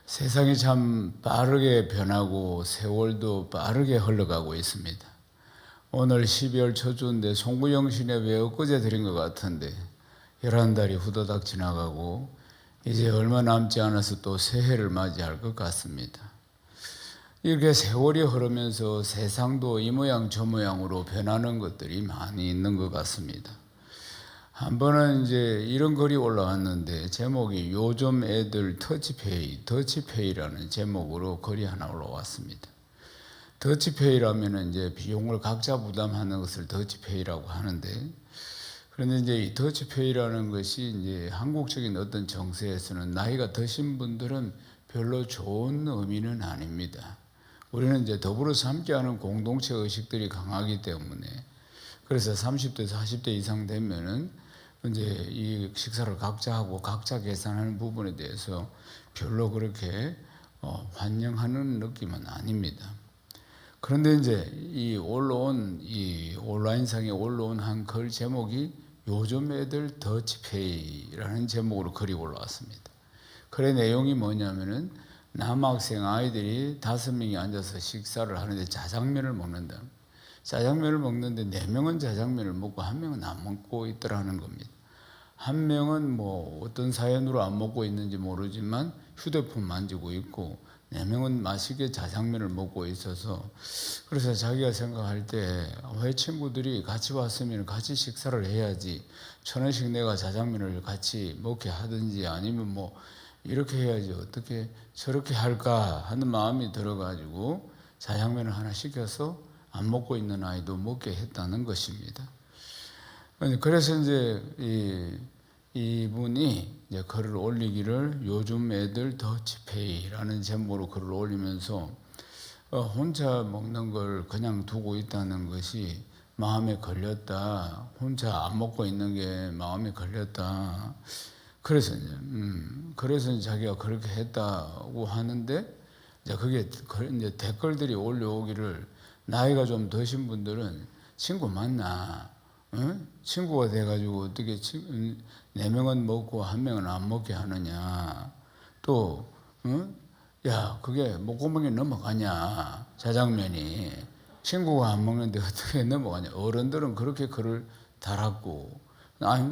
세상이 참 빠르게 변하고 세월도 빠르게 흘러가고 있습니다. 오늘 12월 초주인데 송구영신에 왜 엊그제 드린 것 같은데 11달이 후다닥 지나가고 이제 얼마 남지 않아서 또 새해를 맞이할 것 같습니다. 이렇게 세월이 흐르면서 세상도 이 모양 저 모양으로 변하는 것들이 많이 있는 것 같습니다. 한 번은 이제 이런 글이 올라왔는데 제목이 요즘 애들 더치페이라는 제목으로 글이 하나 올라왔습니다. 더치페이라면 이제 비용을 각자 부담하는 것을 더치페이라고 하는데, 그런데 이제 이 더치페이라는 것이 이제 한국적인 어떤 정세에서는 나이가 드신 분들은 별로 좋은 의미는 아닙니다. 우리는 이제 더불어서 함께하는 공동체 의식들이 강하기 때문에, 그래서 30대, 40대 이상 되면은 이제 이 식사를 각자 하고 각자 계산하는 부분에 대해서 별로 그렇게 환영하는 느낌은 아닙니다. 그런데 이제 이 온라인상에 올라온 한 글 제목이 요즘 애들 더치페이라는 제목으로 글이 올라왔습니다. 글의 내용이 뭐냐면은 남학생 아이들이 5명이 앉아서 식사를 하는데 짜장면을 먹는다. 짜장면을 먹는데 4명은 짜장면을 먹고 1명은 안 먹고 있더라는 겁니다. 1명은 뭐 어떤 사연으로 안 먹고 있는지 모르지만 휴대폰 만지고 있고 4명은 맛있게 짜장면을 먹고 있어서, 그래서 자기가 생각할 때 왜 친구들이 같이 왔으면 같이 식사를 해야지, 1,000원씩 내가 짜장면을 같이 먹게 하든지 아니면 뭐 이렇게 해야지 어떻게 저렇게 할까 하는 마음이 들어가지고 짜장면을 하나 시켜서 안 먹고 있는 아이도 먹게 했다는 것입니다. 그래서 이제 이분이 이제 글을 올리기를 요즘 애들 더치페이라는 제목으로 글을 올리면서 혼자 먹는 걸 그냥 두고 있다는 것이 마음에 걸렸다. 혼자 안 먹고 있는 게 마음에 걸렸다. 그래서 이제 자기가 그렇게 했다고 하는데, 이제 그게 이제 댓글들이 올려오기를, 나이가 좀 드신 분들은 친구 만나, 친구가 돼가지고 어떻게 4명은 먹고 1명은 안 먹게 하느냐, 또 야 그게 목구멍에 넘어가냐, 짜장면이 친구가 안 먹는데 어떻게 넘어가냐. 어른들은 그렇게 글을 달았고,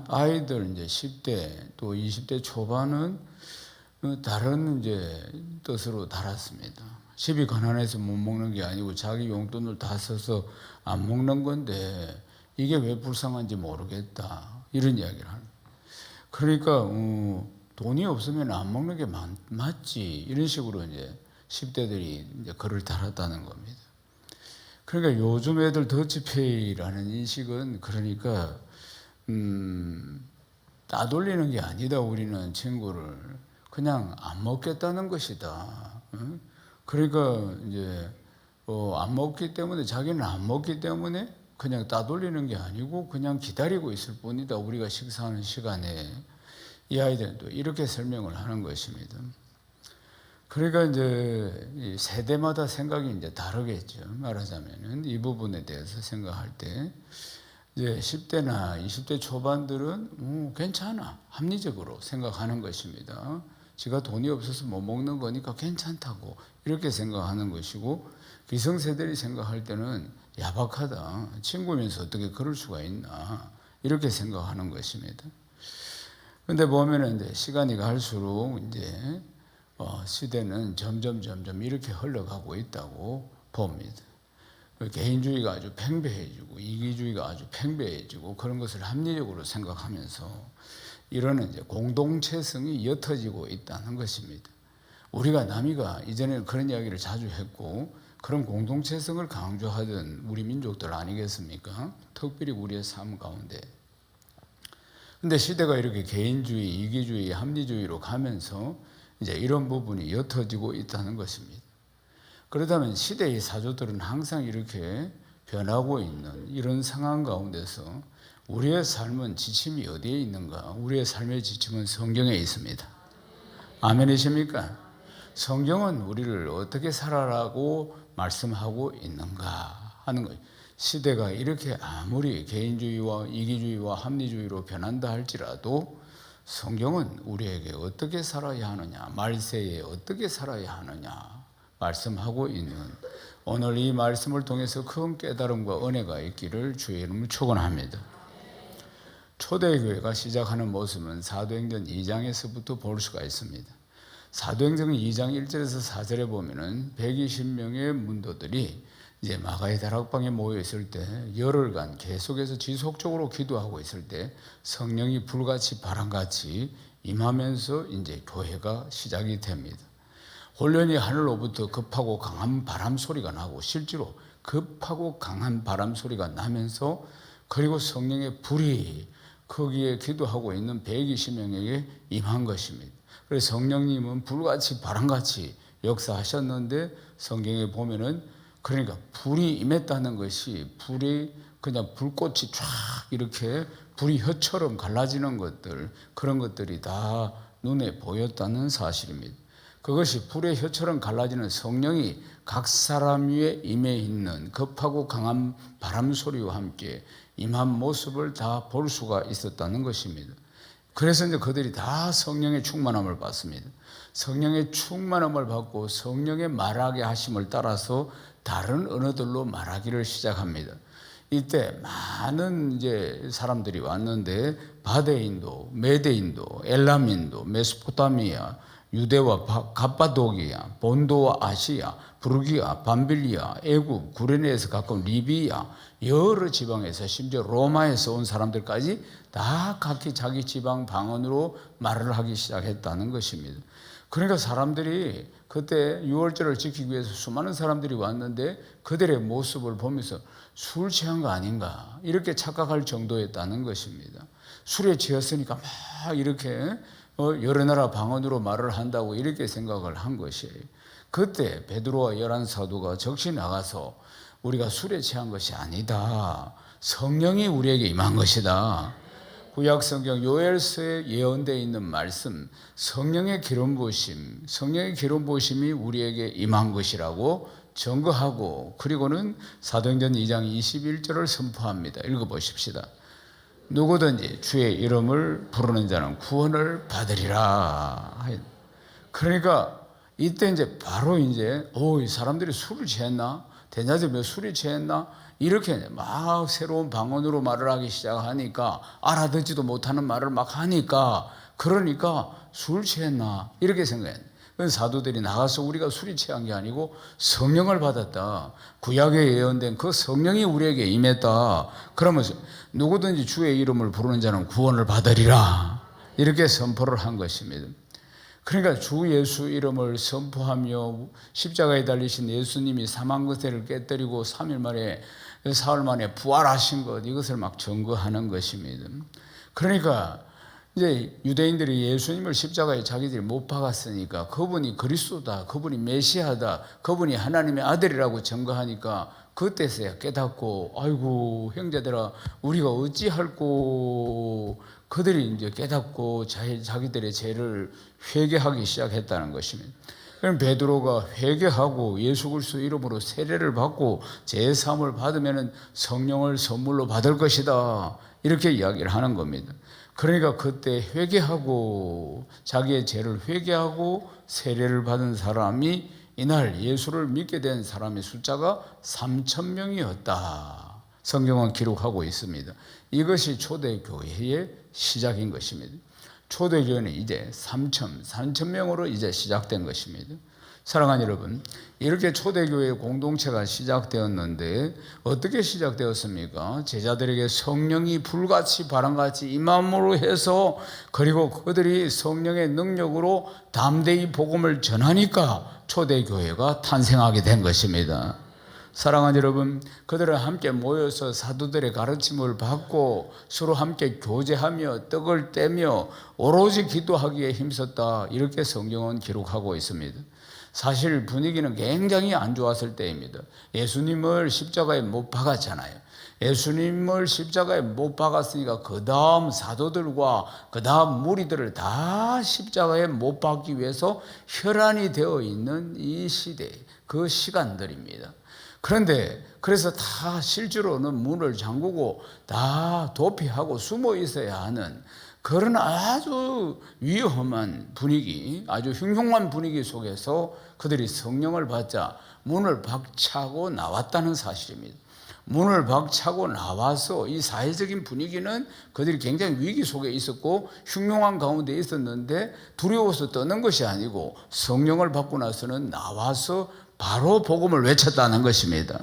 아이들 이제 10대 또 20대 초반은 다른 이제 뜻으로 달았습니다. 집이 가난해서 못 먹는 게 아니고 자기 용돈을 다 써서 안 먹는 건데 이게 왜 불쌍한지 모르겠다, 이런 이야기를 하는. 그러니까 돈이 없으면 안 먹는 게 맞지, 이런 식으로 이제 10대들이 이제 글을 달았다는 겁니다. 그러니까 요즘 애들 더치페이라는 인식은, 그러니까 따돌리는 게 아니다. 우리는 친구를 그냥 안 먹겠다는 것이다. 그러니까 이제 안 먹기 때문에, 자기는 안 먹기 때문에 그냥 따돌리는 게 아니고 그냥 기다리고 있을 뿐이다. 우리가 식사하는 시간에. 이 아이들은 또 이렇게 설명을 하는 것입니다. 그러니까 이제 이 세대마다 생각이 이제 다르겠죠. 말하자면은 이 부분에 대해서 생각할 때 이제 10대나 20대 초반들은 괜찮아, 합리적으로 생각하는 것입니다. 지가 돈이 없어서 못 먹는 거니까 괜찮다고 이렇게 생각하는 것이고, 기성세대들이 생각할 때는 야박하다, 친구면서 어떻게 그럴 수가 있나, 이렇게 생각하는 것입니다. 근데 보면은 이제 시간이 갈수록 이제 시대는 점점 이렇게 흘러가고 있다고 봅니다. 개인주의가 아주 팽배해지고 이기주의가 아주 팽배해지고 그런 것을 합리적으로 생각하면서 이런 이제 공동체성이 옅어지고 있다는 것입니다. 우리가 남이가 이전에 그런 이야기를 자주 했고, 그런 공동체성을 강조하던 우리 민족들 아니겠습니까? 특별히 우리의 삶 가운데. 근데 시대가 이렇게 개인주의, 이기주의, 합리주의로 가면서 이제 이런 부분이 옅어지고 있다는 것입니다. 그렇다면 시대의 사조들은 항상 이렇게 변하고 있는 이런 상황 가운데서 우리의 삶은 지침이 어디에 있는가? 우리의 삶의 지침은 성경에 있습니다. 아멘이십니까? 성경은 우리를 어떻게 살아라고 말씀하고 있는가 하는 거예요. 시대가 이렇게 아무리 개인주의와 이기주의와 합리주의로 변한다 할지라도 성경은 우리에게 어떻게 살아야 하느냐, 말세에 어떻게 살아야 하느냐 말씀하고 있는, 오늘 이 말씀을 통해서 큰 깨달음과 은혜가 있기를 주의 이름으로 축원합니다. 초대교회가 시작하는 모습은 사도행전 2장에서부터 볼 수가 있습니다. 사도행전 2장 1절에서 4절에 보면은 120명의 문도들이 이제 마가의 다락방에 모여 있을 때 열흘간 계속해서 지속적으로 기도하고 있을 때 성령이 불같이 바람같이 임하면서 이제 교회가 시작이 됩니다. 혼련히 하늘로부터 급하고 강한 바람 소리가 나고, 실제로 급하고 강한 바람 소리가 나면서, 그리고 성령의 불이 거기에 기도하고 있는 120명에게 임한 것입니다. 그래서 성령님은 불같이 바람같이 역사하셨는데, 성경에 보면은 그러니까 불이 임했다는 것이, 불이 그냥 불꽃이 쫙 이렇게 불이 혀처럼 갈라지는 것들, 그런 것들이 다 눈에 보였다는 사실입니다. 그것이 불의 혀처럼 갈라지는 성령이 각 사람 위에 임해 있는 급하고 강한 바람 소리와 함께 임한 모습을 다 볼 수가 있었다는 것입니다. 그래서 이제 그들이 다 성령의 충만함을 받습니다. 성령의 충만함을 받고 성령의 말하게 하심을 따라서 다른 언어들로 말하기를 시작합니다. 이때 많은 이제 사람들이 왔는데, 바데인도, 메데인도, 엘람인도, 메소포타미아, 유대와 갑바도기아, 본도와 아시아, 부르기아, 밤빌리아, 애굽, 구레네에서 가까운 리비아, 여러 지방에서, 심지어 로마에서 온 사람들까지 다 각기 자기 지방 방언으로 말을 하기 시작했다는 것입니다. 그러니까 사람들이 그때 유월절을 지키기 위해서 수많은 사람들이 왔는데, 그들의 모습을 보면서 술 취한 거 아닌가 이렇게 착각할 정도였다는 것입니다. 술에 취했으니까 막 이렇게 여러 나라 방언으로 말을 한다고 이렇게 생각을 한 것이에요. 그때 베드로와 11 사도가 적시 나가서 우리가 술에 취한 것이 아니다, 성령이 우리에게 임한 것이다. 구약 성경 요엘서에 예언되어 있는 말씀, 성령의 기름 부으심, 성령의 기름 부으심이 우리에게 임한 것이라고 증거하고, 그리고는 사도행전 2장 21절을 선포합니다. 읽어보십시다. 누구든지 주의 이름을 부르는 자는 구원을 받으리라. 그러니까 이때 이제 바로 이제 이 사람들이 술을 취했나? 대낮에 몇 술이 취했나? 이렇게 막 새로운 방언으로 말을 하기 시작하니까, 알아듣지도 못하는 말을 막 하니까, 그러니까 술 취했나? 이렇게 생각했네. 사도들이 나가서 우리가 술이 취한 게 아니고 성령을 받았다, 구약에 예언된 그 성령이 우리에게 임했다, 그러면서 누구든지 주의 이름을 부르는 자는 구원을 받으리라, 이렇게 선포를 한 것입니다. 그러니까 주 예수 이름을 선포하며 십자가에 달리신 예수님이 사망근세를 깨뜨리고 3일 만에, 사흘 만에 부활하신 것, 이것을 막 증거하는 것입니다. 그러니까 이제 유대인들이 예수님을 십자가에 자기들이 못 박았으니까 그분이 그리스도다, 그분이 메시아다, 그분이 하나님의 아들이라고 증거하니까 그때서야 깨닫고, 아이고 형제들아 우리가 어찌할꼬, 그들이 이제 깨닫고 자기들의 죄를 회개하기 시작했다는 것입니다. 그럼 베드로가 회개하고 예수 그리스도 이름으로 세례를 받고 제사함을 받으면 성령을 선물로 받을 것이다, 이렇게 이야기를 하는 겁니다. 그러니까 그때 회개하고 자기의 죄를 회개하고 세례를 받은 사람이, 이날 예수를 믿게 된 사람의 숫자가 3,000명이었다. 성경은 기록하고 있습니다. 이것이 초대교회의 시작인 것입니다. 초대교회는 이제 3,000명으로 이제 시작된 것입니다. 사랑하는 여러분, 이렇게 초대교회의 공동체가 시작되었는데 어떻게 시작되었습니까? 제자들에게 성령이 불같이 바람같이 임함으로 해서, 그리고 그들이 성령의 능력으로 담대히 복음을 전하니까 초대교회가 탄생하게 된 것입니다. 사랑하는 여러분, 그들은 함께 모여서 사도들의 가르침을 받고 서로 함께 교제하며 떡을 떼며 오로지 기도하기에 힘썼다, 이렇게 성경은 기록하고 있습니다. 사실 분위기는 굉장히 안 좋았을 때입니다. 예수님을 십자가에 못 박았잖아요. 예수님을 십자가에 못 박았으니까 그 다음 사도들과 그 다음 무리들을 다 십자가에 못 박기 위해서 혈안이 되어 있는 이 시대, 그 시간들입니다. 그런데 그래서 다 실제로는 문을 잠그고 다 도피하고 숨어 있어야 하는 그런 아주 위험한 분위기, 아주 흉흉한 분위기 속에서 그들이 성령을 받자 문을 박차고 나왔다는 사실입니다. 문을 박차고 나와서 이 사회적인 분위기는 그들이 굉장히 위기 속에 있었고 흉흉한 가운데 있었는데 두려워서 떠는 것이 아니고 성령을 받고 나서는 나와서 바로 복음을 외쳤다는 것입니다.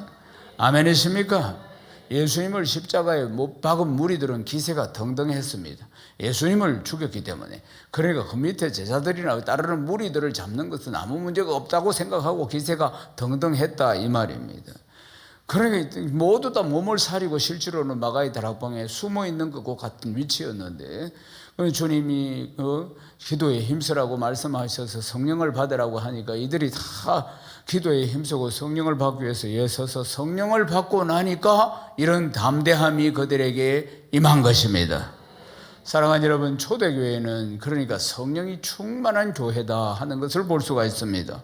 아멘이십니까? 예수님을 십자가에 못 박은 무리들은 기세가 등등했습니다. 예수님을 죽였기 때문에. 그러니까 그 밑에 제자들이나 따르는 무리들을 잡는 것은 아무 문제가 없다고 생각하고 기세가 등등했다 이 말입니다. 그러니까 모두 다 몸을 사리고 실제로는 마가의 다락방에 숨어 있는 것과 같은 위치였는데 주님이 기도에 힘쓰라고 말씀하셔서 성령을 받으라고 하니까 이들이 다 기도에 힘쓰고 성령을 받기 위해서 애써서 성령을 받고 나니까 이런 담대함이 그들에게 임한 것입니다. 사랑하는 여러분, 초대교회는 그러니까 성령이 충만한 교회다 하는 것을 볼 수가 있습니다.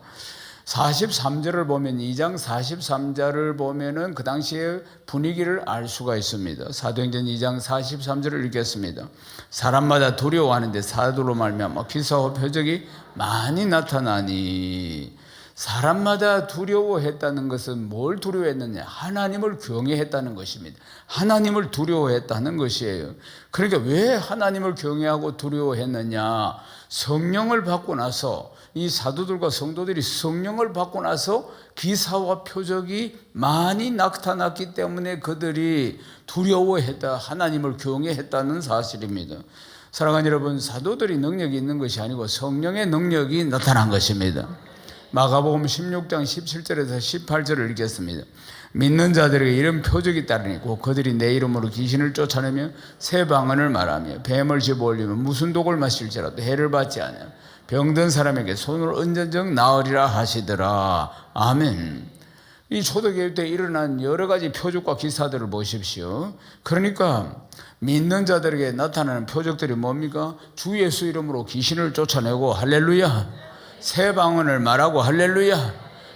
43절을 보면 2장 43절을 보면은 그 당시의 분위기를 알 수가 있습니다. 사도행전 2장 43절을 읽겠습니다. 사람마다 두려워하는데 사도로 말미암아 기사와 표적이 많이 나타나니. 사람마다 두려워했다는 것은 뭘 두려워했느냐? 하나님을 경외했다는 것입니다. 하나님을 두려워했다는 것이에요. 그러니까 왜 하나님을 경외하고 두려워했느냐? 성령을 받고 나서 이 사도들과 성도들이 성령을 받고 나서 기사와 표적이 많이 나타났기 때문에 그들이 두려워했다, 하나님을 경외했다는 사실입니다. 사랑하는 여러분, 사도들이 능력이 있는 것이 아니고 성령의 능력이 나타난 것입니다. 마가복음 16장 17절에서 18절을 읽겠습니다. 믿는 자들에게 이런 표적이 따르니고 그들이 내 이름으로 귀신을 쫓아내며 새 방언을 말하며 뱀을 집어올리며 무슨 독을 마실지라도 해를 받지 않아요. 병든 사람에게 손을 얹은즉 나으리라 하시더라. 아멘. 이 초대교회 때 일어난 여러 가지 표적과 기사들을 보십시오. 그러니까 믿는 자들에게 나타나는 표적들이 뭡니까? 주 예수 이름으로 귀신을 쫓아내고 할렐루야. 새 방언을 말하고 할렐루야.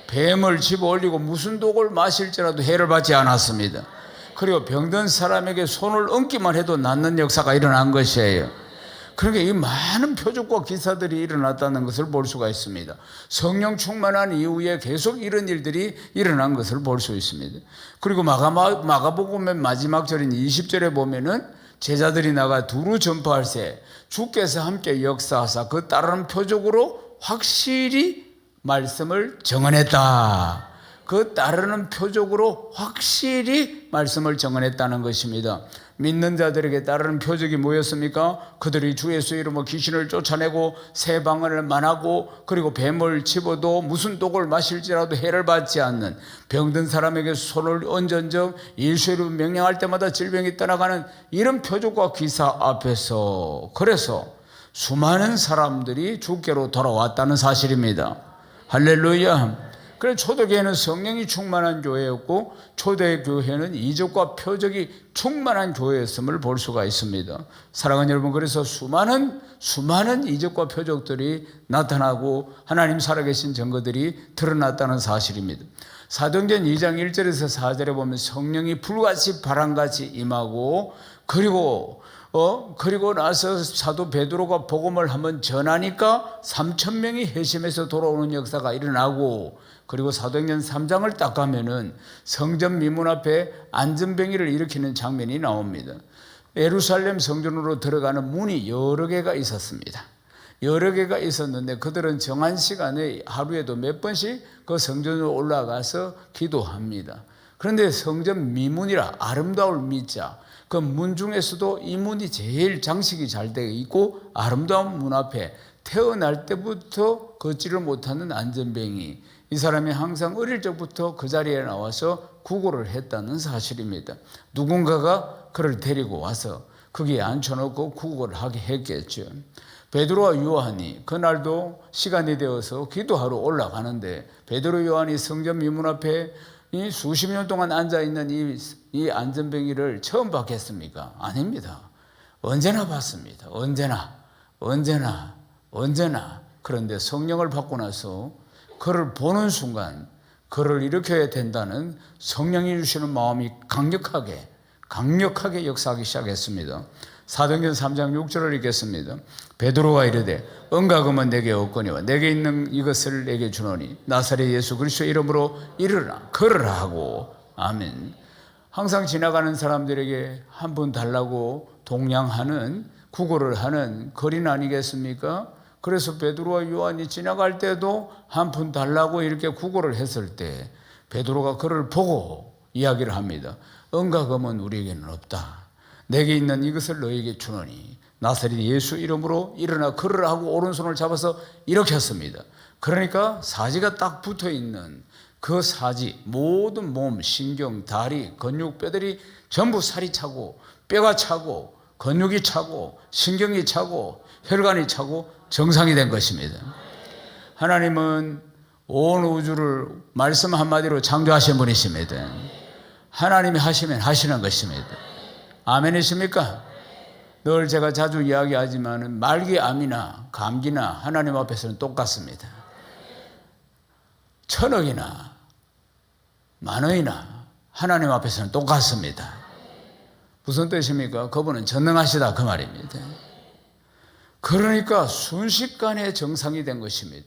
뱀을 집어올리고 무슨 독을 마실지라도 해를 받지 않았습니다. 그리고 병든 사람에게 손을 얹기만 해도 낫는 역사가 일어난 것이에요. 그러니까 이 많은 표적과 기사들이 일어났다는 것을 볼 수가 있습니다. 성령 충만한 이후에 계속 이런 일들이 일어난 것을 볼 수 있습니다. 그리고 마가복음의 마지막 절인 20절에 보면은 제자들이 나가 두루 전파할세 주께서 함께 역사하사 그 따르는 표적으로 확실히 말씀을 정언했다. 그 따르는 표적으로 확실히 말씀을 정언했다는 것입니다. 믿는 자들에게 따르는 표적이 뭐였습니까? 그들이 주 예수 이름으로 귀신을 쫓아내고 새 방언을 말하고 그리고 뱀을 집어도 무슨 독을 마실지라도 해를 받지 않는, 병든 사람에게 손을 얹은즉 예수로 명령할 때마다 질병이 떠나가는 이런 표적과 기사 앞에서 그래서 수많은 사람들이 주께로 돌아왔다는 사실입니다. 할렐루야. 그래서 초대교회는 성령이 충만한 교회였고 초대교회는 이적과 표적이 충만한 교회였음을 볼 수가 있습니다. 사랑하는 여러분, 그래서 수많은 이적과 표적들이 나타나고 하나님 살아계신 증거들이 드러났다는 사실입니다. 사도행전 2장 1절에서 4절에 보면 성령이 불같이 바람같이 임하고 그리고 나서 사도 베드로가 복음을 한번 전하니까 3,000명이 회심해서 돌아오는 역사가 일어나고, 그리고 사도행전 3장을 딱 가면은 성전 미문 앞에 안전병기를 일으키는 장면이 나옵니다. 예루살렘 성전으로 들어가는 문이 여러 개가 있었습니다. 여러 개가 있었는데 그들은 정한 시간에 하루에도 몇 번씩 그 성전으로 올라가서 기도합니다. 그런데 성전 미문이라 아름다울 미자, 그 문 중에서도 이 문이 제일 장식이 잘 되어 있고 아름다운 문 앞에 태어날 때부터 걷지를 못하는 안전뱅이, 이 사람이 항상 어릴 적부터 그 자리에 나와서 구걸을 했다는 사실입니다. 누군가가 그를 데리고 와서 거기에 앉혀놓고 구걸을 하게 했겠죠. 베드로와 요한이 그날도 시간이 되어서 기도하러 올라가는데 베드로 요한이 성전 미문 앞에 이 수십 년 동안 앉아있는 이 안전뱅이를 처음 봤겠습니까? 아닙니다. 언제나 봤습니다. 언제나. 그런데 성령을 받고 나서 그를 보는 순간 그를 일으켜야 된다는 성령이 주시는 마음이 강력하게 역사하기 시작했습니다. 사도행전 3장 6절을 읽겠습니다. 베드로가 이르되 은과 금은 내게 없거니와 내게 있는 이것을 내게 주노니 나사렛 예수 그리스도의 이름으로 일어나 걸으라 하고. 아멘. 항상 지나가는 사람들에게 한 푼 달라고 동냥하는, 구걸을 하는 거린 아니겠습니까? 그래서 베드로와 요한이 지나갈 때도 한 푼 달라고 이렇게 구걸을 했을 때 베드로가 그를 보고 이야기를 합니다. 은과 금은 우리에게는 없다. 내게 있는 이것을 너에게 주노니 나사렛 예수 이름으로 일어나 걸으라 하고 오른손을 잡아서 일으켰습니다. 그러니까 사지가 딱 붙어있는 그 사지, 모든 몸, 신경, 다리, 근육, 뼈들이 전부 살이 차고 뼈가 차고 근육이 차고 신경이 차고 혈관이 차고 정상이 된 것입니다. 하나님은 온 우주를 말씀 한마디로 창조하신 분이십니다. 하나님이 하시면 하시는 것입니다. 아멘이십니까? 늘 제가 자주 이야기하지만 말기암이나 감기나 하나님 앞에서는 똑같습니다. 천억이나 만원이나 하나님 앞에서는 똑같습니다. 무슨 뜻입니까? 그분은 전능하시다 그 말입니다. 그러니까 순식간에 정상이 된 것입니다.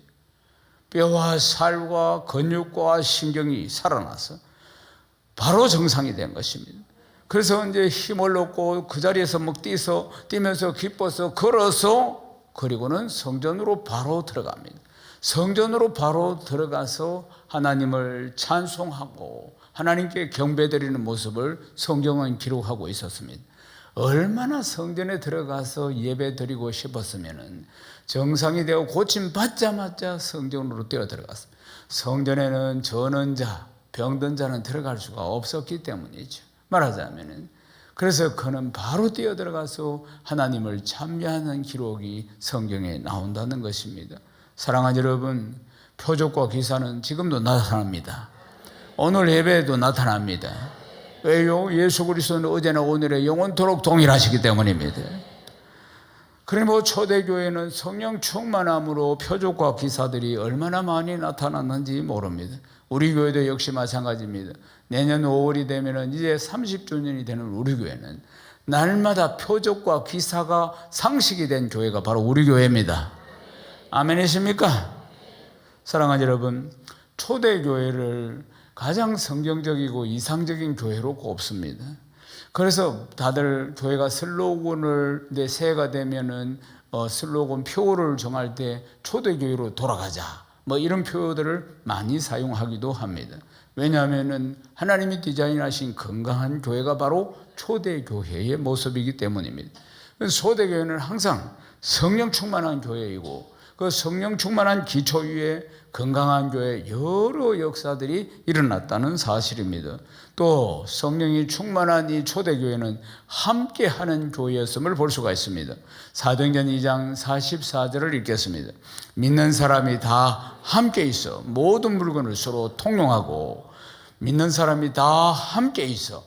뼈와 살과 근육과 신경이 살아나서 바로 정상이 된 것입니다. 그래서 이제 힘을 얻고 그 자리에서 막 뛰면서 기뻐서 걸어서, 그리고는 성전으로 바로 들어갑니다. 성전으로 바로 들어가서 하나님을 찬송하고 하나님께 경배드리는 모습을 성경은 기록하고 있었습니다. 얼마나 성전에 들어가서 예배 드리고 싶었으면 정상이 되어 고침 받자마자 성전으로 뛰어 들어갔습니다. 성전에는 저는 자, 병든 자는 들어갈 수가 없었기 때문이죠. 말하자면은. 그래서 그는 바로 뛰어 들어가서 하나님을 찬미하는 기록이 성경에 나온다는 것입니다. 사랑하는 여러분, 표적과 기사는 지금도 나타납니다. 오늘 예배에도 나타납니다. 왜요? 예수 그리스도는 어제나 오늘에 영원토록 동일하시기 때문입니다. 그리고 초대교회는 성령 충만함으로 표적과 기사들이 얼마나 많이 나타났는지 모릅니다. 우리 교회도 역시 마찬가지입니다. 내년 5월이 되면 이제 30주년이 되는 우리 교회는 날마다 표적과 기사가 상식이 된 교회가 바로 우리 교회입니다. 아멘이십니까? 사랑하는 여러분, 초대교회를 가장 성경적이고 이상적인 교회로 꼽습니다. 그래서 다들 교회가 슬로건을 새해가 되면은 슬로건 표어를 정할 때 초대교회로 돌아가자, 뭐 이런 표어들을 많이 사용하기도 합니다. 왜냐하면은 하나님이 디자인하신 건강한 교회가 바로 초대교회의 모습이기 때문입니다. 초대교회는 항상 성령 충만한 교회이고 그 성령 충만한 기초 위에 건강한 교회 여러 역사들이 일어났다는 사실입니다. 또 성령이 충만한 이 초대교회는 함께하는 교회였음을 볼 수가 있습니다. 사도행전 2장 44절을 읽겠습니다. 믿는 사람이 다 함께 있어 모든 물건을 서로 통용하고, 믿는 사람이 다 함께 있어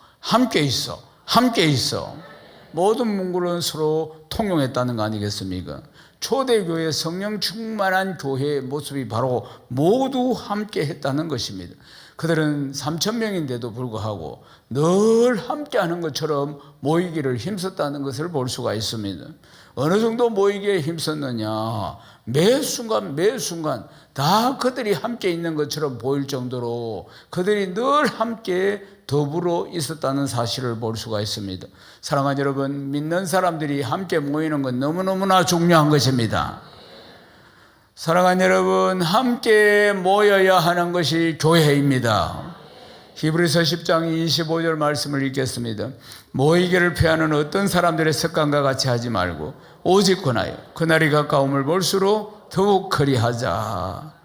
모든 물건을 서로 통용했다는 거 아니겠습니까? 초대교회 성령 충만한 교회의 모습이 바로 모두 함께 했다는 것입니다. 그들은 3,000명인데도 불구하고 늘 함께하는 것처럼 모이기를 힘썼다는 것을 볼 수가 있습니다. 어느 정도 모이기에 힘썼느냐, 매 순간 다 그들이 함께 있는 것처럼 보일 정도로 그들이 늘 함께 더불어 있었다는 사실을 볼 수가 있습니다. 사랑하는 여러분, 믿는 사람들이 함께 모이는 건 너무너무나 중요한 것입니다. 사랑하는 여러분, 함께 모여야 하는 것이 교회입니다. 히브리서 10장 25절 말씀을 읽겠습니다. 모이기를 피하는 어떤 사람들의 습관과 같이 하지 말고 오직 권하여 그날이 가까움을 볼수록 더욱 그리하자.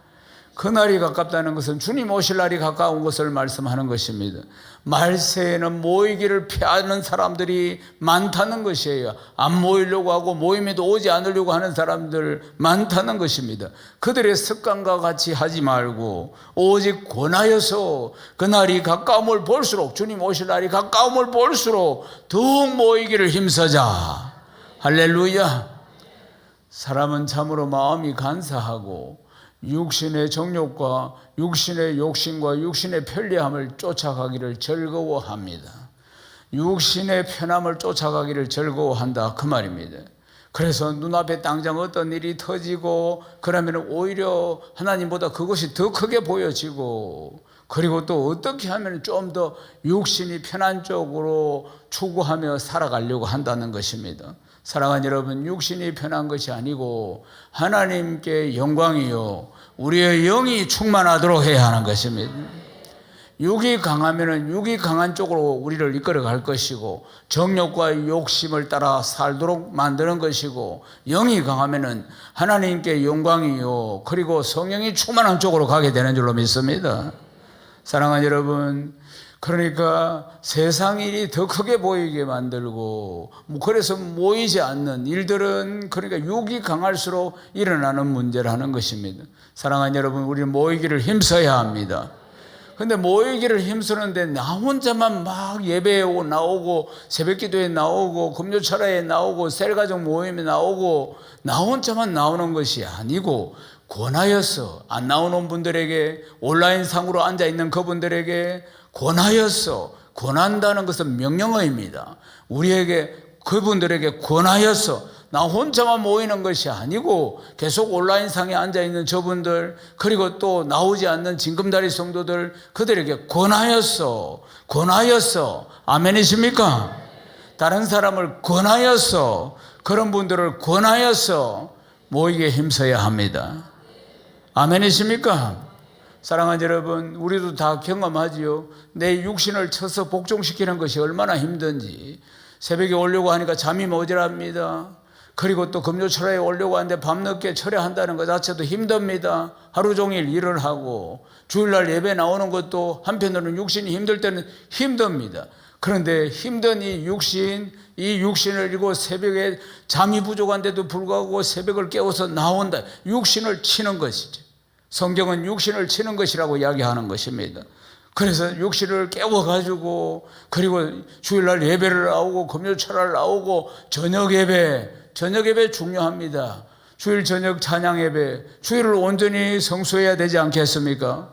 그날이 가깝다는 것은 주님 오실 날이 가까운 것을 말씀하는 것입니다. 말세에는 모이기를 피하는 사람들이 많다는 것이에요. 안 모이려고 하고 모임에도 오지 않으려고 하는 사람들 많다는 것입니다. 그들의 습관과 같이 하지 말고 오직 권하여서 그날이 가까움을 볼수록, 주님 오실 날이 가까움을 볼수록 더욱 모이기를 힘쓰자. 할렐루야. 사람은 참으로 마음이 간사하고 육신의 정욕과 육신의 욕심과 육신의 편리함을 쫓아가기를 즐거워합니다. 육신의 편함을 쫓아가기를 즐거워한다 그 말입니다. 그래서 눈앞에 당장 어떤 일이 터지고 그러면 오히려 하나님보다 그것이 더 크게 보여지고, 그리고 또 어떻게 하면 좀 더 육신이 편한 쪽으로 추구하며 살아가려고 한다는 것입니다. 사랑하는 여러분, 육신이 편한 것이 아니고 하나님께 영광이요 우리의 영이 충만하도록 해야 하는 것입니다. 육이 강하면은 육이 강한 쪽으로 우리를 이끌어 갈 것이고, 정욕과 욕심을 따라 살도록 만드는 것이고, 영이 강하면은 하나님께 영광이요 그리고 성령이 충만한 쪽으로 가게 되는 줄로 믿습니다. 사랑하는 여러분, 그러니까 세상 일이 더 크게 보이게 만들고, 그래서 모이지 않는 일들은 그러니까 육이 강할수록 일어나는 문제라는 것입니다. 사랑하는 여러분, 우리는 모이기를 힘써야 합니다. 근데 모이기를 힘쓰는데 나 혼자만 막 예배에 나오고 새벽기도에 나오고 금요철야에 나오고 셀가족 모임에 나오고 나 혼자만 나오는 것이 아니고, 권하여서 안 나오는 분들에게, 온라인상으로 앉아있는 그분들에게 권하여서, 권한다는 것은 명령어입니다. 우리에게, 그분들에게 권하여서, 나 혼자만 모이는 것이 아니고 계속 온라인상에 앉아있는 저분들, 그리고 또 나오지 않는 징금다리 성도들, 그들에게 권하여서 아멘이십니까? 다른 사람을 권하여서, 그런 분들을 권하여서 모이게 힘써야 합니다. 아멘이십니까? 사랑하는 여러분, 우리도 다 경험하지요. 내 육신을 쳐서 복종시키는 것이 얼마나 힘든지. 새벽에 오려고 하니까 잠이 모자랍니다. 그리고 또 금요철야에 오려고 하는데 밤늦게 철야한다는 것 자체도 힘듭니다. 하루 종일 일을 하고 주일날 예배 나오는 것도 한편으로는 육신이 힘들 때는 힘듭니다. 그런데 힘든 이 육신을 이고 새벽에 잠이 부족한데도 불구하고 새벽을 깨워서 나온다. 육신을 치는 것이죠. 성경은 육신을 치는 것이라고 이야기하는 것입니다. 그래서 육신을 깨워가지고, 그리고 주일날 예배를 나오고 금요철야를 나오고 저녁 예배 중요합니다. 주일 저녁 찬양 예배, 주일을 온전히 성수해야 되지 않겠습니까?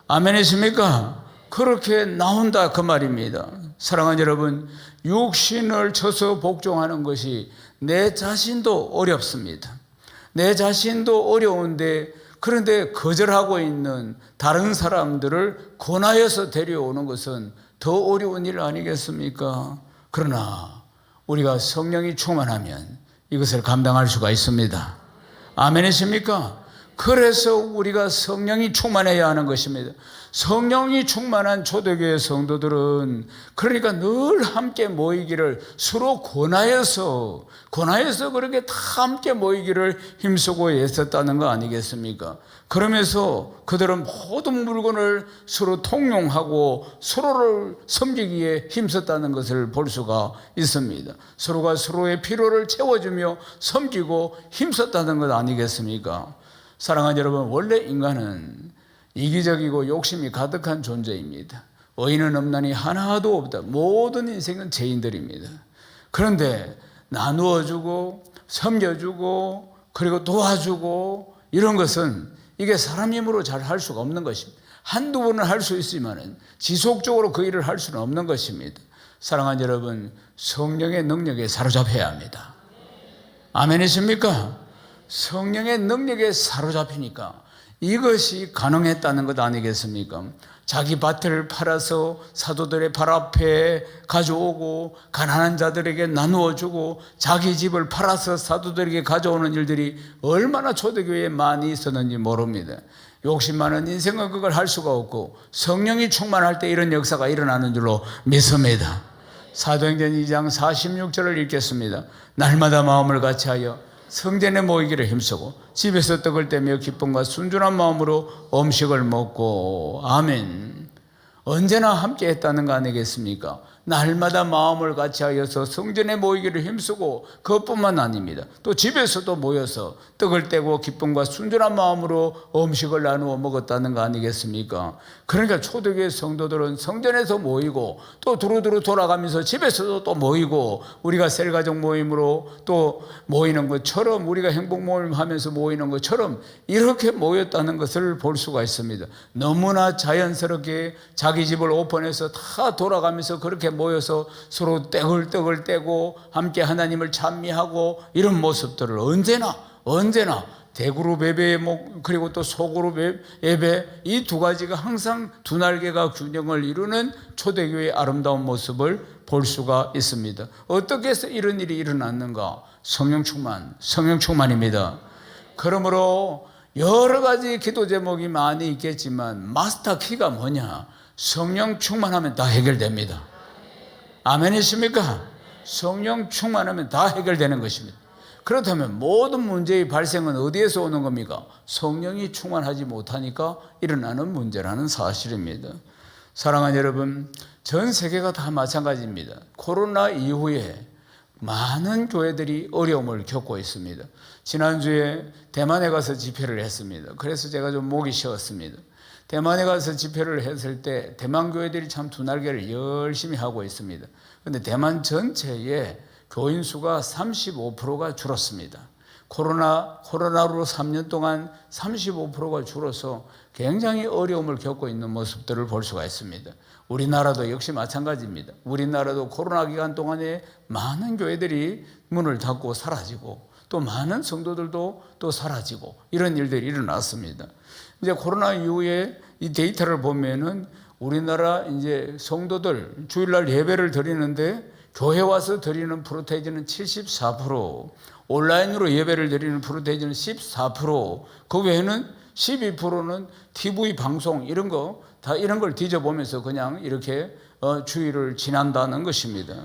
아멘이십니까? 그렇게 나온다 그 말입니다. 사랑하는 여러분, 육신을 쳐서 복종하는 것이 내 자신도 어렵습니다. 내 자신도 어려운데, 그런데 거절하고 있는 다른 사람들을 권하여서 데려오는 것은 더 어려운 일 아니겠습니까? 그러나 우리가 성령이 충만하면 이것을 감당할 수가 있습니다. 아멘이십니까? 그래서 우리가 성령이 충만해야 하는 것입니다. 성령이 충만한 초대교회 성도들은 그러니까 늘 함께 모이기를 서로 권하여서 그렇게 다 함께 모이기를 힘쓰고 애썼다는 거 아니겠습니까? 그러면서 그들은 모든 물건을 서로 통용하고 서로를 섬기기에 힘썼다는 것을 볼 수가 있습니다. 서로가 서로의 필요를 채워주며 섬기고 힘썼다는 것 아니겠습니까? 사랑하는 여러분, 원래 인간은 이기적이고 욕심이 가득한 존재입니다. 의인은 없나니 하나도 없다. 모든 인생은 죄인들입니다. 그런데 나누어주고 섬겨주고 그리고 도와주고 이런 것은 이게 사람 힘으로 잘 할 수가 없는 것입니다. 한두 번은 할 수 있지만 지속적으로 그 일을 할 수는 없는 것입니다. 사랑하는 여러분, 성령의 능력에 사로잡혀야 합니다. 아멘이십니까? 성령의 능력에 사로잡히니까 이것이 가능했다는 것 아니겠습니까? 자기 밭을 팔아서 사도들의 발 앞에 가져오고 가난한 자들에게 나누어주고 자기 집을 팔아서 사도들에게 가져오는 일들이 얼마나 초대교회에 많이 있었는지 모릅니다. 욕심 많은 인생은 그걸 할 수가 없고 성령이 충만할 때 이런 역사가 일어나는 줄로 믿습니다. 사도행전 2장 46절을 읽겠습니다. 날마다 마음을 같이하여 성전에 모이기를 힘쓰고 집에서 떡을 떼며 기쁨과 순전한 마음으로 음식을 먹고. 아멘. 언제나 함께 했다는 거 아니겠습니까? 날마다 마음을 같이하여서 성전에 모이기를 힘쓰고, 그것뿐만 아닙니다. 또 집에서도 모여서 떡을 떼고 기쁨과 순전한 마음으로 음식을 나누어 먹었다는 거 아니겠습니까? 그러니까 초대교회 성도들은 성전에서 모이고 또 두루두루 돌아가면서 집에서도 또 모이고, 우리가 셀가족 모임으로 또 모이는 것처럼, 우리가 행복 모임 하면서 모이는 것처럼 이렇게 모였다는 것을 볼 수가 있습니다. 너무나 자연스럽게 자기 집을 오픈해서 다 돌아가면서 그렇게 모여서 서로 떼굴떼굴 떼고 함께 하나님을 찬미하고 이런 모습들을 언제나 대그룹 예배 그리고 또 소그룹 예배 이 두 가지가 항상 두 날개가 균형을 이루는 초대교회의 아름다운 모습을 볼 수가 있습니다. 어떻게 해서 이런 일이 일어났는가? 성령 충만입니다. 그러므로 여러 가지 기도 제목이 많이 있겠지만 마스터 키가 뭐냐? 성령 충만하면 다 해결됩니다. 아멘이십니까? 성령 충만하면 다 해결되는 것입니다. 그렇다면 모든 문제의 발생은 어디에서 오는 겁니까? 성령이 충만하지 못하니까 일어나는 문제라는 사실입니다. 사랑하는 여러분, 전 세계가 다 마찬가지입니다. 코로나 이후에 많은 교회들이 어려움을 겪고 있습니다. 지난주에 대만에 가서 집회를 했습니다. 그래서 제가 좀 목이 쉬었습니다. 대만에 가서 집회를 했을 때 대만 교회들이 참 두 날개를 열심히 하고 있습니다. 그런데 대만 전체에 교인 수가 35%가 줄었습니다. 코로나로 3년 동안 35%가 줄어서 굉장히 어려움을 겪고 있는 모습들을 볼 수가 있습니다. 우리나라도 역시 마찬가지입니다. 우리나라도 코로나 기간 동안에 많은 교회들이 문을 닫고 사라지고 또 많은 성도들도 또 사라지고 이런 일들이 일어났습니다. 이제 코로나 이후에 이 데이터를 보면은 우리나라 이제 성도들 주일날 예배를 드리는데 교회 와서 드리는 프로테이지는 74%, 온라인으로 예배를 드리는 프로테이지는 14%, 그 외에는 12%는 TV 방송 이런 걸 뒤져보면서 그냥 이렇게 주일을 지난다는 것입니다.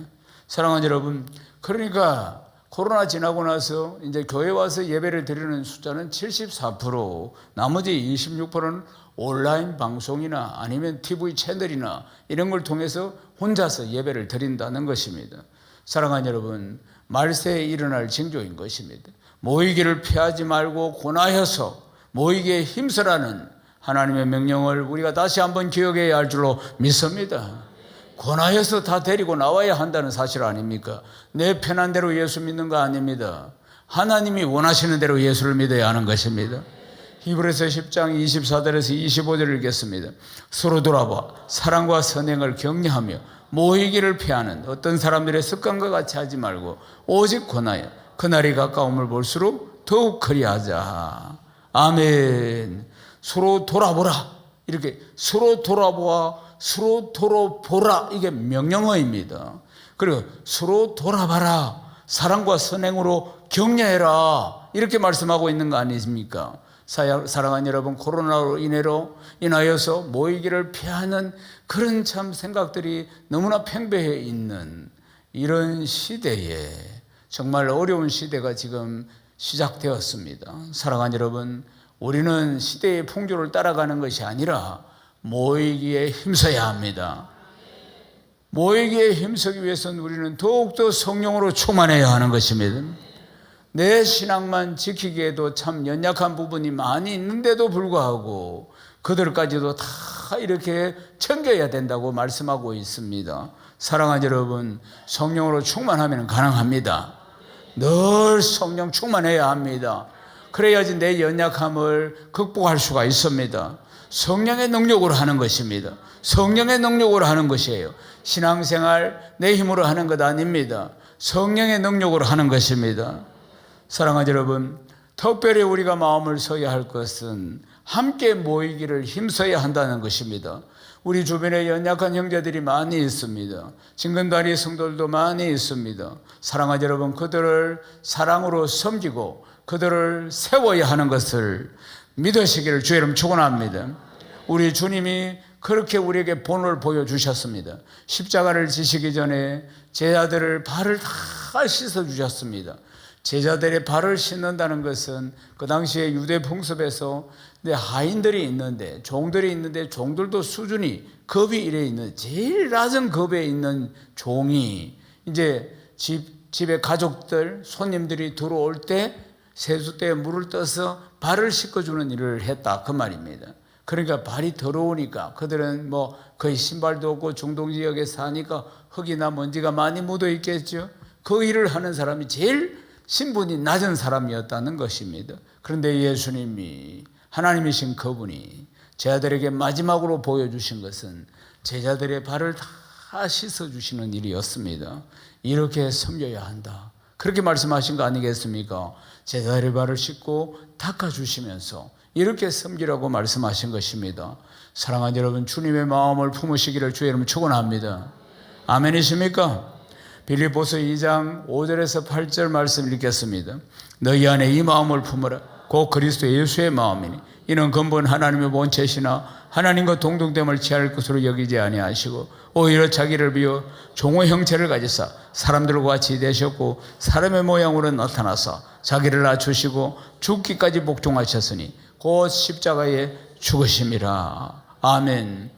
사랑하는 여러분, 그러니까 코로나 지나고 나서 이제 교회 와서 예배를 드리는 숫자는 74%, 나머지 26%는 온라인 방송이나 아니면 TV 채널이나 이런 걸 통해서 혼자서 예배를 드린다는 것입니다. 사랑하는 여러분, 말세에 일어날 징조인 것입니다. 모이기를 피하지 말고 권하여서 모이기에 힘쓰라는 하나님의 명령을 우리가 다시 한번 기억해야 할 줄로 믿습니다. 권하여서 다 데리고 나와야 한다는 사실 아닙니까? 내 편한 대로 예수 믿는 거 아닙니다. 하나님이 원하시는 대로 예수를 믿어야 하는 것입니다. 히브리서 10장 24절에서 25절을 읽겠습니다. 서로 돌아봐 사랑과 선행을 격려하며 모이기를 피하는 어떤 사람들의 습관과 같이 하지 말고 오직 권하여 그날이 가까움을 볼수록 더욱 그리하자. 아멘. 서로 돌아보라. 이렇게 서로 돌아보아 서로 돌아보라. 이게 명령어입니다. 그리고 서로 돌아봐라. 사랑과 선행으로 격려해라. 이렇게 말씀하고 있는 거 아니십니까? 사랑하는 여러분, 코로나로 인하여서 모이기를 피하는 그런 참 생각들이 너무나 팽배해 있는 이런 시대에 정말 어려운 시대가 지금 시작되었습니다. 사랑하는 여러분, 우리는 시대의 풍조를 따라가는 것이 아니라 모이기에 힘써야 합니다. 모이기에 힘쓰기 위해서는 우리는 더욱더 성령으로 충만해야 하는 것입니다. 내 신앙만 지키기에도 참 연약한 부분이 많이 있는데도 불구하고 그들까지도 다 이렇게 챙겨야 된다고 말씀하고 있습니다. 사랑하는 여러분, 성령으로 충만하면 가능합니다. 늘 성령 충만해야 합니다. 그래야지 내 연약함을 극복할 수가 있습니다. 성령의 능력으로 하는 것입니다. 성령의 능력으로 하는 것이에요. 신앙생활 내 힘으로 하는 것 아닙니다. 성령의 능력으로 하는 것입니다. 사랑하는 여러분, 특별히 우리가 마음을 써야 할 것은 함께 모이기를 힘써야 한다는 것입니다. 우리 주변에 연약한 형제들이 많이 있습니다. 징검다리 성도들도 많이 있습니다. 사랑하는 여러분, 그들을 사랑으로 섬기고 그들을 세워야 하는 것을 믿으시기를 주의 이름 축원합니다. 우리 주님이 그렇게 우리에게 본을 보여주셨습니다. 십자가를 지시기 전에 제자들을 발을 다 씻어주셨습니다. 제자들의 발을 씻는다는 것은 그 당시에 유대 풍습에서 하인들이 있는데 종들이 있는데 종들도 수준이 급이 이래 있는 제일 낮은 급에 있는 종이 이제 집에 가족들 손님들이 들어올 때 세숫대에 물을 떠서 발을 씻어주는 일을 했다 그 말입니다. 그러니까 발이 더러우니까 그들은 뭐 거의 신발도 없고 중동 지역에 사니까 흙이나 먼지가 많이 묻어 있겠죠. 그 일을 하는 사람이 제일 신분이 낮은 사람이었다는 것입니다. 그런데 예수님이 하나님이신 그분이 제자들에게 마지막으로 보여주신 것은 제자들의 발을 다 다 씻어주시는 일이었습니다. 이렇게 섬겨야 한다, 그렇게 말씀하신 거 아니겠습니까? 제자의 발을 씻고 닦아주시면서 이렇게 섬기라고 말씀하신 것입니다. 사랑하는 여러분, 주님의 마음을 품으시기를 주의 이름으로 축원합니다. 아멘이십니까? 빌립보서 2장 5절에서 8절 말씀 읽겠습니다. 너희 안에 이 마음을 품으라. 곧 그리스도 예수의 마음이니 이는 근본 하나님의 본체시나 하나님과 동등됨을 취할 것으로 여기지 아니하시고 오히려 자기를 비워 종의 형체를 가지사 사람들과 같이 되셨고 사람의 모양으로 나타나사 자기를 낮추시고 죽기까지 복종하셨으니 곧 십자가에 죽으심이라. 아멘.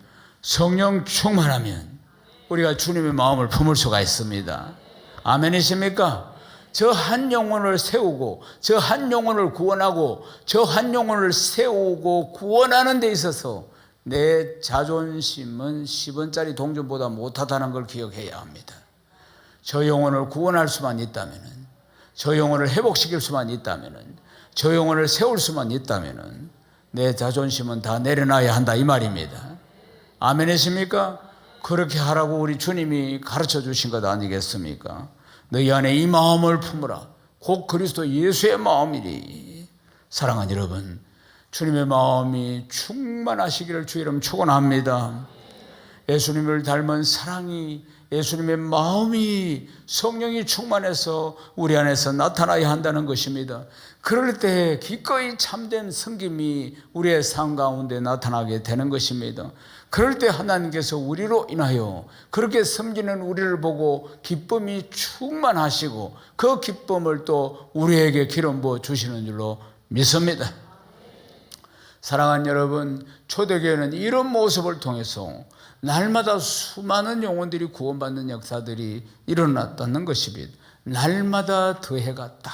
성령 충만하면 우리가 주님의 마음을 품을 수가 있습니다. 아멘이십니까? 저 한 영혼을 세우고 저 한 영혼을 구원하고 저 한 영혼을 세우고 구원하는 데 있어서 내 자존심은 10원짜리 동전보다 못하다는 걸 기억해야 합니다. 저 영혼을 구원할 수만 있다면, 저 영혼을 회복시킬 수만 있다면, 저 영혼을 세울 수만 있다면 내 자존심은 다 내려놔야 한다, 이 말입니다. 아멘이십니까? 그렇게 하라고 우리 주님이 가르쳐 주신 것 아니겠습니까? 너희 안에 이 마음을 품으라. 곧 그리스도 예수의 마음이리. 사랑하는 여러분, 주님의 마음이 충만하시기를 주의 이름 축원합니다. 예수님을 닮은 사랑이, 예수님의 마음이, 성령이 충만해서 우리 안에서 나타나야 한다는 것입니다. 그럴 때 기꺼이 참된 섬김이 우리의 삶 가운데 나타나게 되는 것입니다. 그럴 때 하나님께서 우리로 인하여 그렇게 섬기는 우리를 보고 기쁨이 충만하시고 그 기쁨을 또 우리에게 기름 부어 주시는 줄로 믿습니다. 사랑하는 여러분, 초대교회는 이런 모습을 통해서 날마다 수많은 영혼들이 구원받는 역사들이 일어났다는 것입니다. 날마다 더해갔다,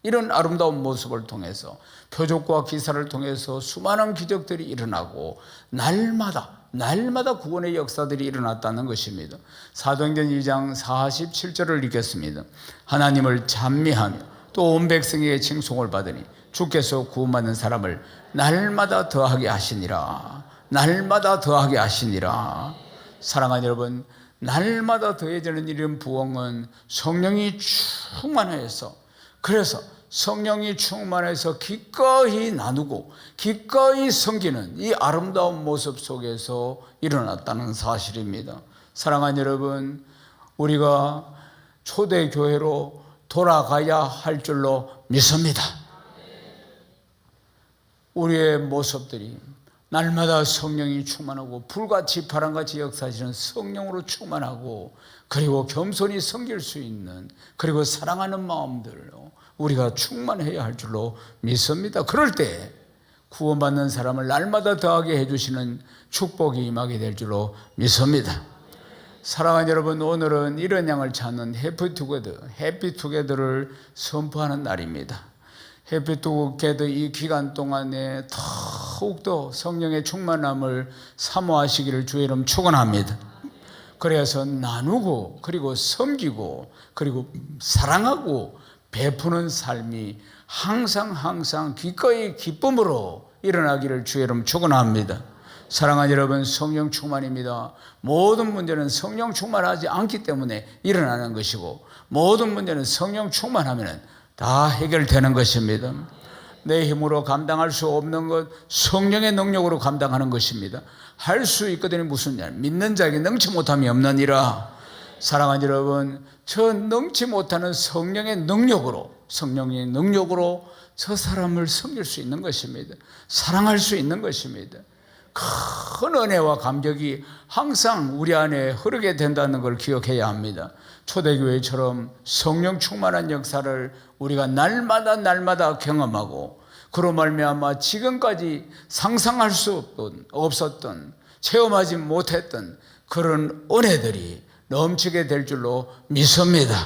이런 아름다운 모습을 통해서 표적과 기사를 통해서 수많은 기적들이 일어나고 날마다 구원의 역사들이 일어났다는 것입니다. 사도행전 2장 47절을 읽겠습니다. 하나님을 찬미하며 또 온 백성에게 칭송을 받으니 주께서 구원받는 사람을 날마다 더하게 하시니라. 날마다 더하게 하시니라. 사랑하는 여러분, 날마다 더해지는 이런 부흥은 성령이 충만해서, 그래서 성령이 충만해서 기꺼이 나누고 기꺼이 섬기는 이 아름다운 모습 속에서 일어났다는 사실입니다. 사랑하는 여러분, 우리가 초대교회로 돌아가야 할 줄로 믿습니다. 우리의 모습들이 날마다 성령이 충만하고 불같이 바람같이 역사하시는 성령으로 충만하고, 그리고 겸손히 섬길 수 있는, 그리고 사랑하는 마음들로 우리가 충만해야 할 줄로 믿습니다. 그럴 때 구원받는 사람을 날마다 더하게 해주시는 축복이 임하게 될 줄로 믿습니다. 사랑하는 여러분, 오늘은 이런 양을 찾는 해피투게더를 선포하는 날입니다. 해피투게더 이 기간 동안에 더욱더 성령의 충만함을 사모하시기를 주의 이름 축원합니다. 그래서 나누고 그리고 섬기고 그리고 사랑하고 베푸는 삶이 항상 기꺼이 기쁨으로 일어나기를 주의 이름 축원합니다. 사랑하는 여러분, 성령 충만입니다. 모든 문제는 성령 충만하지 않기 때문에 일어나는 것이고, 모든 문제는 성령 충만하면 다 해결되는 것입니다. 내 힘으로 감당할 수 없는 것 성령의 능력으로 감당하는 것입니다. 할 수 있거든요. 무슨 일? 믿는 자에게 능치 못함이 없느니라. 사랑하는 여러분, 저 능치 못하는 성령의 능력으로 저 사람을 섬길 수 있는 것입니다. 사랑할 수 있는 것입니다. 큰 은혜와 감격이 항상 우리 안에 흐르게 된다는 걸 기억해야 합니다. 초대교회처럼 성령 충만한 역사를 우리가 날마다 경험하고, 그로 말미암아 지금까지 상상할 수 없었던, 체험하지 못했던 그런 은혜들이 넘치게 될 줄로 믿습니다.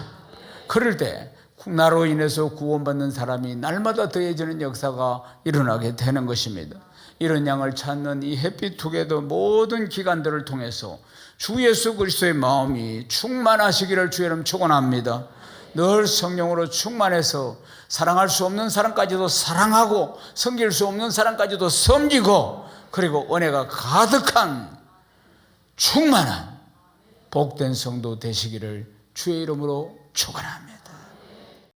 그럴 때 나로 인해서 구원받는 사람이 날마다 더해지는 역사가 일어나게 되는 것입니다. 이런 양을 찾는 이 해피투게더 모든 기간들을 통해서 주 예수 그리스도의 마음이 충만하시기를 주의 이름 축원합니다. 늘 성령으로 충만해서 사랑할 수 없는 사람까지도 사랑하고 섬길 수 없는 사람까지도 섬기고, 그리고 은혜가 가득한 충만한 복된 성도 되시기를 주의 이름으로 축원합니다.